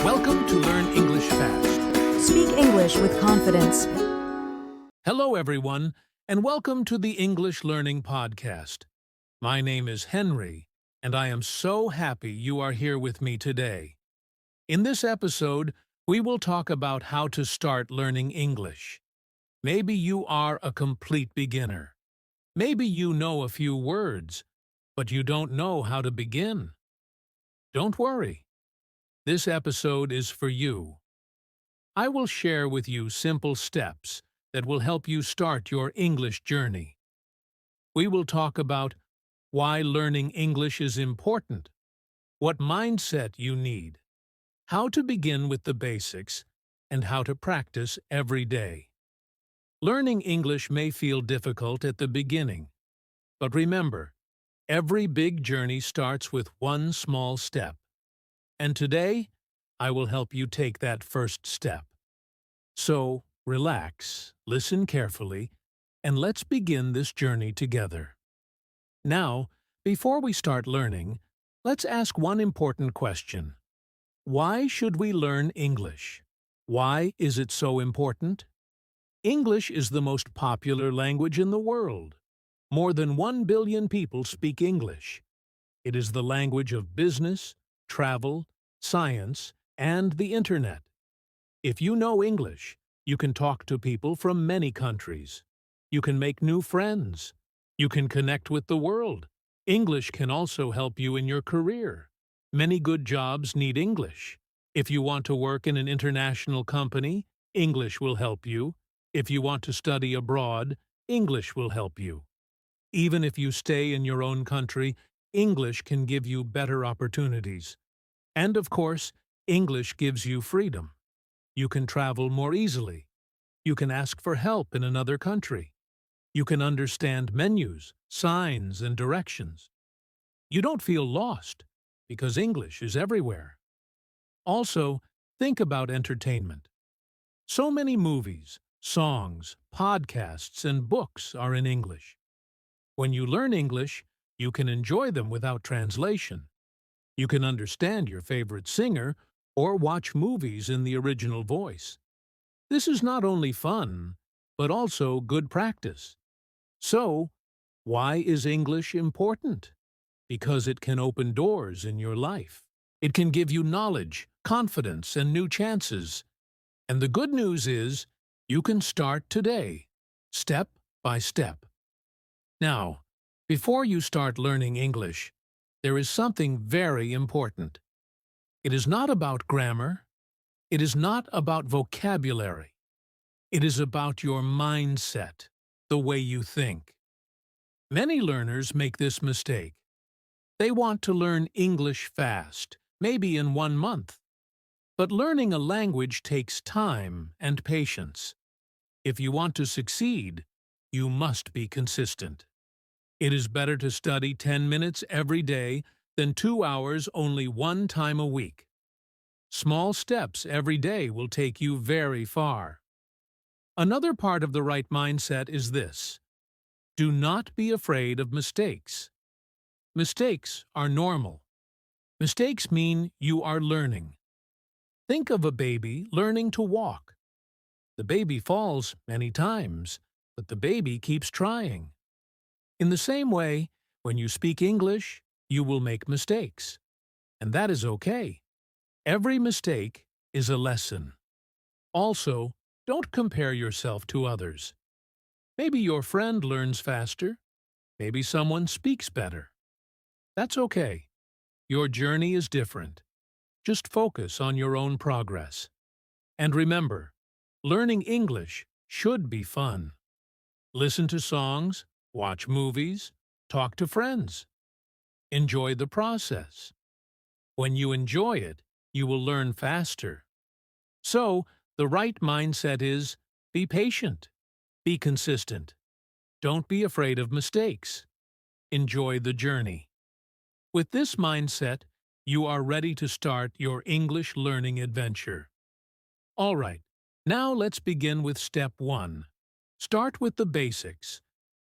Welcome to Learn English Fast. Speak English with confidence. Hello, everyone, and welcome to the English Learning Podcast. My name is Henry, and I am so happy you are here with me today. In this episode, we will talk about how to start learning English. Maybe you are a complete beginner. Maybe you know a few words, but you don't know how to begin. Don't worry. This episode is for you. I will share with you simple steps that will help you start your English journey. We will talk about why learning English is important, what mindset you need, how to begin with the basics, and how to practice every day. Learning English may feel difficult at the beginning, but remember, every big journey starts with one small step. And today, I will help you take that first step. So, relax, listen carefully, and let's begin this journey together. Now, before we start learning, let's ask one important question. Why should we learn English? Why is it so important? English is the most popular language in the world. More than 1 billion people speak English. It is the language of business, travel, science, and the internet. If you know English, you can talk to people from many countries. You can make new friends. You can connect with the world. English can also help you in your career. Many good jobs need English. If you want to work in an international company, English will help you. If you want to study abroad, English will help you. Even if you stay in your own country, English can give you better opportunities. And of course, English gives you freedom. You can travel more easily. You can ask for help in another country. You can understand menus, signs, and directions. You don't feel lost because English is everywhere. Also, think about entertainment. So many movies, songs, podcasts, and books are in English. When you learn English, you can enjoy them without translation. You can understand your favorite singer or watch movies in the original voice. This is not only fun, but also good practice. So, why is English important? Because it can open doors in your life. It can give you knowledge, confidence, and new chances. And the good news is, you can start today, step by step. Now, before you start learning English, there is something very important. It is not about grammar. It is not about vocabulary. It is about your mindset, the way you think. Many learners make this mistake. They want to learn English fast, maybe in 1 month. But learning a language takes time and patience. If you want to succeed, you must be consistent. It is better to study 10 minutes every day than 2 hours only 1 time a week. Small steps every day will take you very far. Another part of the right mindset is this. Do not be afraid of mistakes. Mistakes are normal. Mistakes mean you are learning. Think of a baby learning to walk. The baby falls many times, but the baby keeps trying. In the same way, when you speak English, you will make mistakes. And that is okay. Every mistake is a lesson. Also, don't compare yourself to others. Maybe your friend learns faster. Maybe someone speaks better. That's okay. Your journey is different. Just focus on your own progress. And remember, learning English should be fun. Listen to songs, watch movies, talk to friends. Enjoy the process. When you enjoy it, you will learn faster. So, the right mindset is, be patient. Be consistent. Don't be afraid of mistakes. Enjoy the journey. With this mindset, you are ready to start your English learning adventure. All right, now let's begin with step 1. Start with the basics.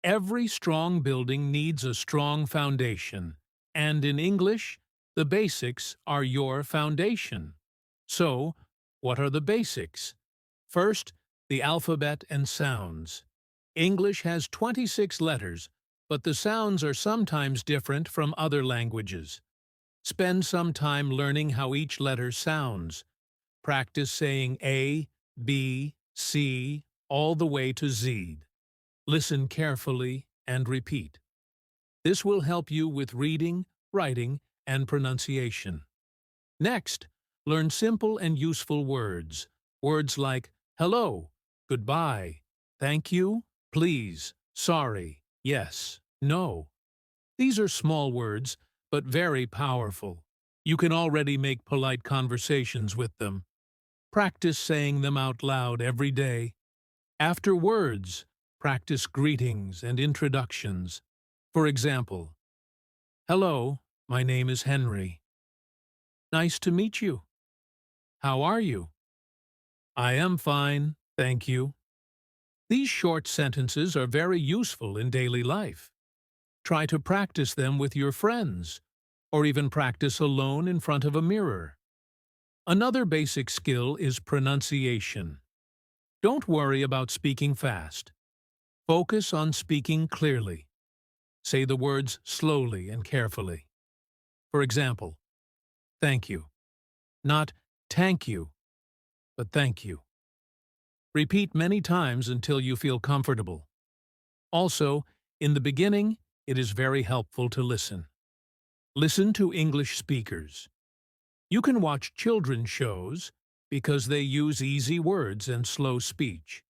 Every strong building needs a strong foundation, and in English, the basics are your foundation. So, what are the basics? First, the alphabet and sounds. English has 26 letters, but the sounds are sometimes different from other languages. Spend some time learning how each letter sounds. Practice saying A, B, C, all the way to Z. Listen carefully and repeat. This will help you with reading, writing, and pronunciation. Next, learn simple and useful words. Words like hello, goodbye, thank you, please, sorry, yes, no. These are small words, but very powerful. You can already make polite conversations with them. Practice saying them out loud every day. After words, practice greetings and introductions. For example, hello, my name is Henry. Nice to meet you. How are you? I am fine, thank you. These short sentences are very useful in daily life. Try to practice them with your friends, or even practice alone in front of a mirror. Another basic skill is pronunciation. Don't worry about speaking fast. Focus on speaking clearly. Say the words slowly and carefully. For example, thank you. Not tank you, but thank you. Repeat many times until you feel comfortable. Also, in the beginning, it is very helpful to listen. Listen to English speakers. You can watch children's shows because they use easy words and slow speech.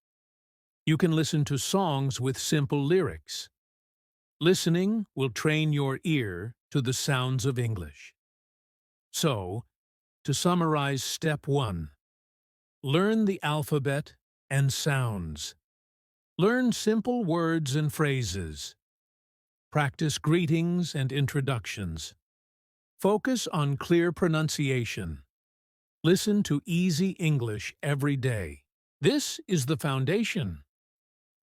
You can listen to songs with simple lyrics. Listening will train your ear to the sounds of English. So, to summarize Step 1, learn the alphabet and sounds. Learn simple words and phrases. Practice greetings and introductions. Focus on clear pronunciation. Listen to easy English every day. This is the foundation.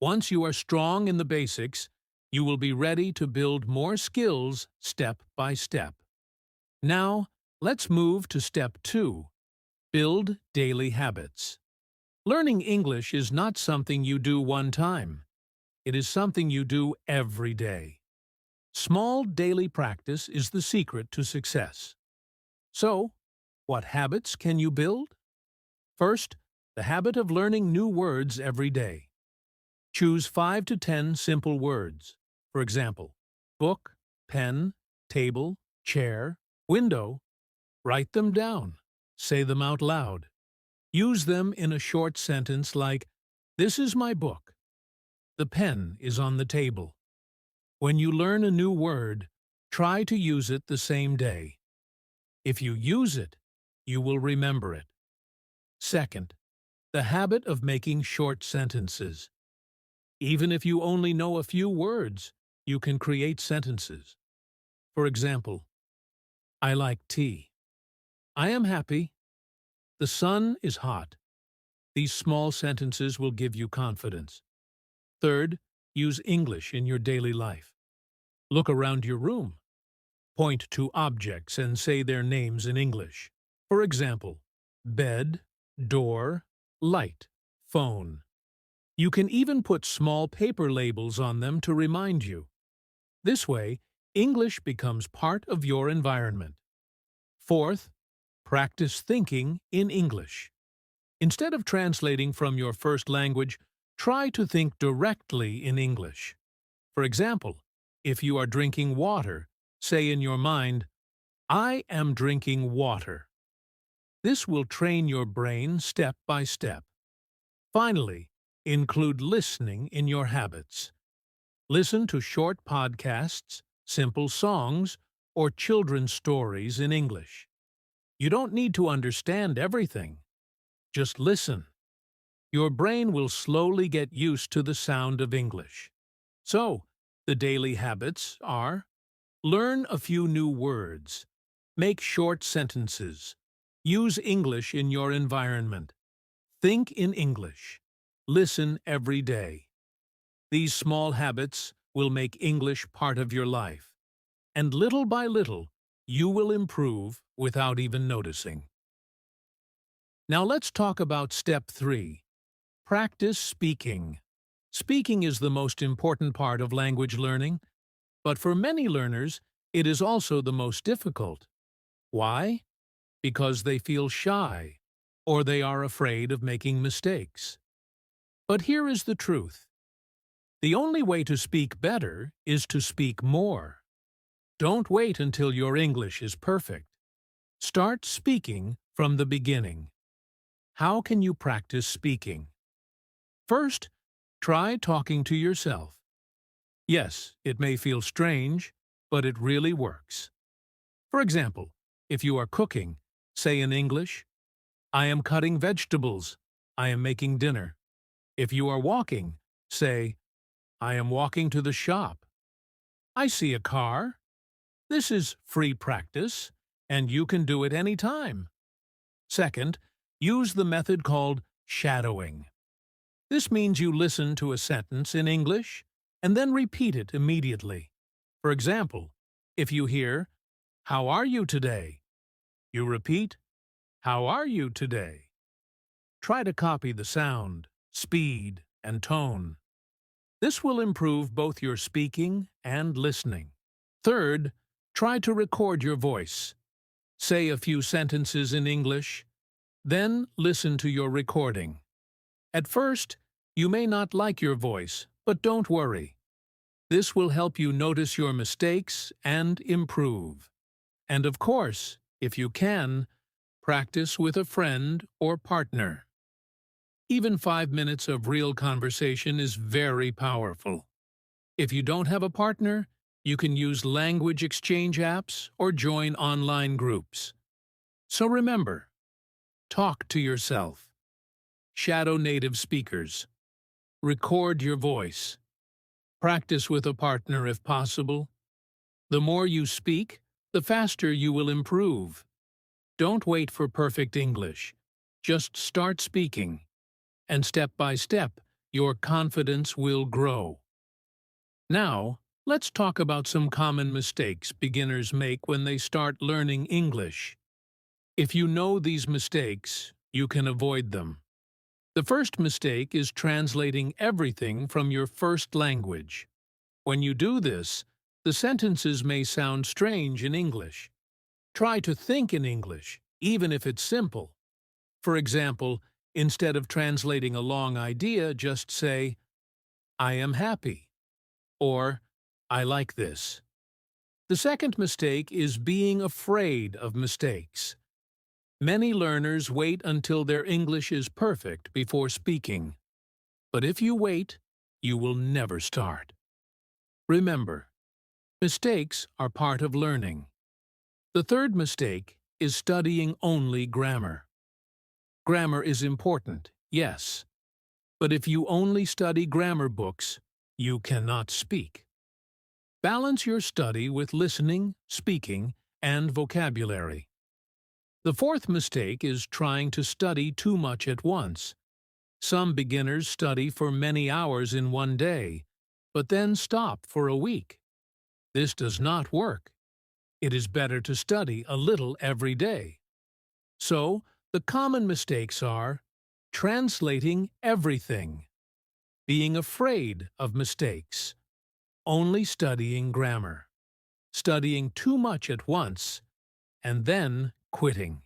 Once you are strong in the basics, you will be ready to build more skills step by step. Now, let's move to Step 2. Build daily habits. Learning English is not something you do one time. It is something you do every day. Small daily practice is the secret to success. So, what habits can you build? First, the habit of learning new words every day. Choose 5 to 10 simple words. For example, book, pen, table, chair, window. Write them down. Say them out loud. Use them in a short sentence like, "This is my book. The pen is on the table." When you learn a new word, try to use it the same day. If you use it, you will remember it. Second, the habit of making short sentences. Even if you only know a few words, you can create sentences. For example, I like tea. I am happy. The sun is hot. These small sentences will give you confidence. Third, use English in your daily life. Look around your room. Point to objects and say their names in English. For example, bed, door, light, phone. You can even put small paper labels on them to remind you. This way, English becomes part of your environment. Fourth, practice thinking in English. Instead of translating from your first language, try to think directly in English. For example, if you are drinking water, say in your mind, I am drinking water. This will train your brain step by step. Finally, include listening in your habits. Listen to short podcasts, simple songs, or children's stories in English. You don't need to understand everything. Just listen. Your brain will slowly get used to the sound of English. So, the daily habits are: learn a few new words, make short sentences, use English in your environment, think in English, listen every day. These small habits will make English part of your life, and little by little, you will improve without even noticing. Now let's talk about step 3. Practice speaking. Speaking is the most important part of language learning, but for many learners, it is also the most difficult. Why? Because they feel shy, or they are afraid of making mistakes. But here is the truth. The only way to speak better is to speak more. Don't wait until your English is perfect. Start speaking from the beginning. How can you practice speaking? First, try talking to yourself. Yes, it may feel strange, but it really works. For example, if you are cooking, say in English, "I am cutting vegetables. I am making dinner." If you are walking, say, "I am walking to the shop. I see a car." This is free practice, and you can do it any time. Second, use the method called shadowing. This means you listen to a sentence in English and then repeat it immediately. For example, if you hear, "How are you today?" you repeat, "How are you today?" Try to copy the sound, speed, and tone. This will improve both your speaking and listening. Third, try to record your voice. Say a few sentences in English, then listen to your recording. At first, you may not like your voice, but don't worry. This will help you notice your mistakes and improve. And of course, if you can, practice with a friend or partner. Even 5 minutes of real conversation is very powerful. If you don't have a partner, you can use language exchange apps or join online groups. So remember, talk to yourself. Shadow native speakers. Record your voice. Practice with a partner if possible. The more you speak, the faster you will improve. Don't wait for perfect English. Just start speaking. And step by step, your confidence will grow. Now, let's talk about some common mistakes beginners make when they start learning English. If you know these mistakes, you can avoid them. The first mistake is translating everything from your first language. When you do this, the sentences may sound strange in English. Try to think in English, even if it's simple. For example, instead of translating a long idea, just say, "I am happy," or "I like this." The second mistake is being afraid of mistakes. Many learners wait until their English is perfect before speaking. But if you wait, you will never start. Remember, mistakes are part of learning. The third mistake is studying only grammar. Grammar is important, yes, but if you only study grammar books, you cannot speak. Balance your study with listening, speaking, and vocabulary. The fourth mistake is trying to study too much at once. Some beginners study for many hours in one day, but then stop for a week. This does not work. It is better to study a little every day. So, the common mistakes are translating everything, being afraid of mistakes, only studying grammar, studying too much at once, and then quitting.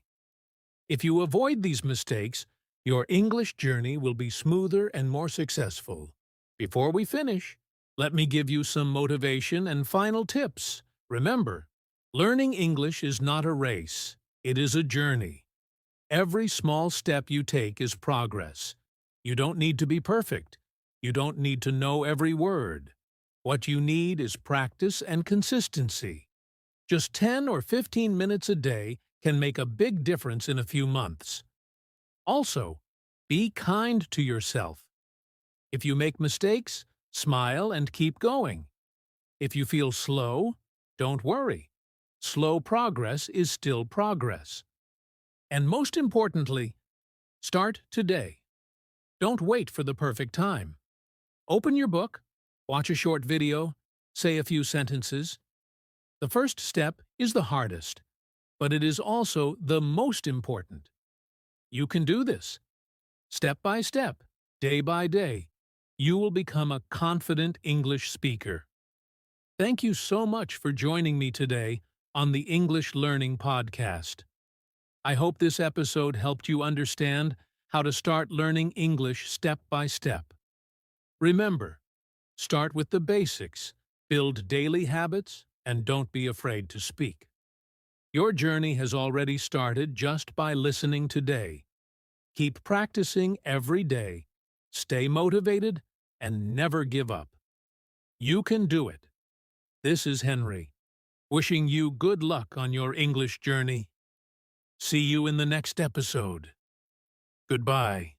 If you avoid these mistakes, your English journey will be smoother and more successful. Before we finish, let me give you some motivation and final tips. Remember, learning English is not a race, it is a journey. Every small step you take is progress. You don't need to be perfect. You don't need to know every word. What you need is practice and consistency. Just 10 or 15 minutes a day can make a big difference in a few months. Also, be kind to yourself. If you make mistakes, smile and keep going. If you feel slow, don't worry. Slow progress is still progress. And most importantly, start today. Don't wait for the perfect time. Open your book, watch a short video, say a few sentences. The first step is the hardest, but it is also the most important. You can do this. Step by step, day by day, you will become a confident English speaker. Thank you so much for joining me today on the English Learning Podcast. I hope this episode helped you understand how to start learning English step by step. Remember, start with the basics, build daily habits, and don't be afraid to speak. Your journey has already started just by listening today. Keep practicing every day, stay motivated, and never give up. You can do it. This is Henry, wishing you good luck on your English journey. See you in the next episode. Goodbye.